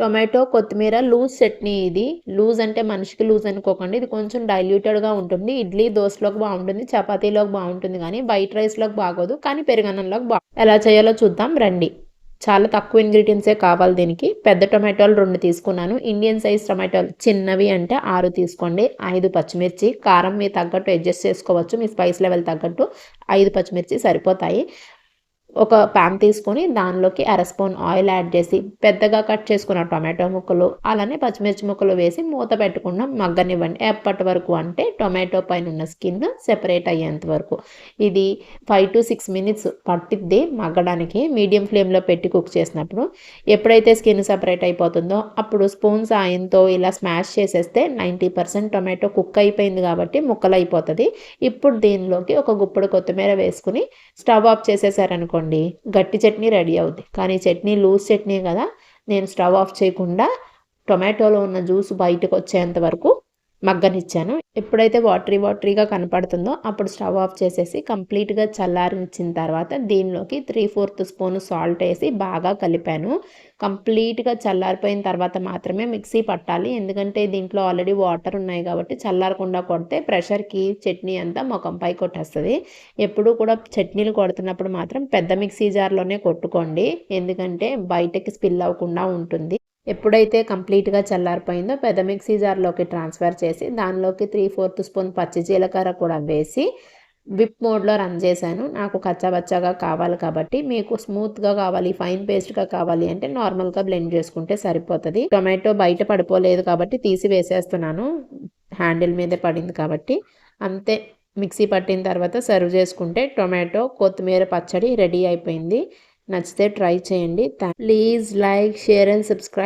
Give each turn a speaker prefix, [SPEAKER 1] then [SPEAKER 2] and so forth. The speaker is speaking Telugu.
[SPEAKER 1] టొమాటో, కొత్తిమీర లూజ్ చట్నీ ఇది. లూజ్ అంటే మనిషికి లూజ్ అనుకోకండి. ఇది కొంచెం డైల్యూటెడ్‌గా ఉంటుంది. ఇడ్లీ, దోసలోకి బావుంటుంది. చపాతీలోకి బావుంటుంది గానీ, వైట్ రైస్‌లోకి బాగోదు. కానీ పెరుగన్నంలోకి ఎలా చేయాలో చూద్దాం రండి. చాలా తక్కువ ఇంగ్రీడియెంట్సే కావాలి దీనికి. పెద్ద టొమాటోలు 2 తీసుకున్నాను. ఇండియన్ సైజ్ టొమాటోలు చిన్నవి అంటే 6 తీసుకోండి. 5 పచ్చిమిర్చి, కారం మీ తగ్గట్టు అడ్జస్ట్ చేసుకోవచ్చు. మీ స్పైస్ లెవెల్ తగ్గట్టు 5 పచ్చిమిర్చి సరిపోతాయి. ఒక పాన్ తీసుకొని దానిలోకి అర స్పూన్ ఆయిల్ యాడ్ చేసి పెద్దగా కట్ చేసుకున్న టొమాటో ముక్కలు అలానే పచ్చిమిర్చి ముక్కలు వేసి మూత పెట్టకుండా మగ్గనివ్వండి. ఎప్పటి వరకు అంటే టొమాటో పైన ఉన్న స్కిన్ సెపరేట్ అయ్యేంత వరకు. ఇది 5 to 6 మినిట్స్ పట్టిద్ది మగ్గడానికి. మీడియం ఫ్లేమ్లో పెట్టి కుక్ చేసినప్పుడు ఎప్పుడైతే స్కిన్ సెపరేట్ అయిపోతుందో అప్పుడు స్పూన్ సాయంతో ఇలా స్మాష్ చేసేస్తే 90% టొమాటో కుక్ అయిపోయింది కాబట్టి ముక్కలు అయిపోతుంది. ఇప్పుడు దీనిలోకి ఒక గుప్పెడు కొత్తిమీర వేసుకుని స్టవ్ ఆఫ్ చేసేసారనుకోండి, గట్టి చట్నీ రెడీ అవుద్ది. కానీ చట్నీ లూజ్ చట్నీ కదా, నేను స్టవ్ ఆఫ్ చేయకుండా టొమాటోలో ఉన్న జ్యూస్ బయటకు వచ్చేంత వరకు మగ్గనిచ్చాను. ఎప్పుడైతే వాటరీగా కనపడుతుందో అప్పుడు స్టవ్ ఆఫ్ చేసేసి కంప్లీట్గా చల్లారించిన తర్వాత దీనిలోకి 3/4 స్పూన్ సాల్ట్ వేసి బాగా కలిపాను. కంప్లీట్గా చల్లారిపోయిన తర్వాత మాత్రమే మిక్సీ పట్టాలి. ఎందుకంటే దీంట్లో ఆల్రెడీ వాటర్ ఉన్నాయి కాబట్టి చల్లారకుండా కొడితే ప్రెషర్కి చట్నీ అంతా ముఖంపై కొట్టేస్తుంది. ఎప్పుడు కూడా చట్నీలు కొడుతున్నప్పుడు మాత్రం పెద్ద మిక్సీ జార్లోనే కొట్టుకోండి. ఎందుకంటే బయటకి స్పిల్ అవ్వకుండా ఉంటుంది. ఎప్పుడైతే కంప్లీట్గా చల్లారిపోయిందో పెద్ద మిక్సీ జార్లోకి ట్రాన్స్ఫర్ చేసి దానిలోకి 3/4 స్పూన్ పచ్చి జీలకర్ర కూడా వేసి విప్ మోడ్లో రన్ చేశాను. నాకు కచ్చాబచ్చాగా కావాలి కాబట్టి, మీకు స్మూత్గా కావాలి, ఫైన్ పేస్ట్గా కావాలి అంటే నార్మల్గా బ్లెండ్ చేసుకుంటే సరిపోతుంది. టొమాటో బయట పడిపోలేదు కాబట్టి తీసి వేసేస్తున్నాను. హ్యాండిల్ మీదే పడింది కాబట్టి అంతే. మిక్సీ పట్టిన తర్వాత సర్వ్ చేసుకుంటే టొమాటో కొత్తిమీర పచ్చడి రెడీ అయిపోయింది. నచ్చితే ట్రై చేయండి. Please like, share and subscribe.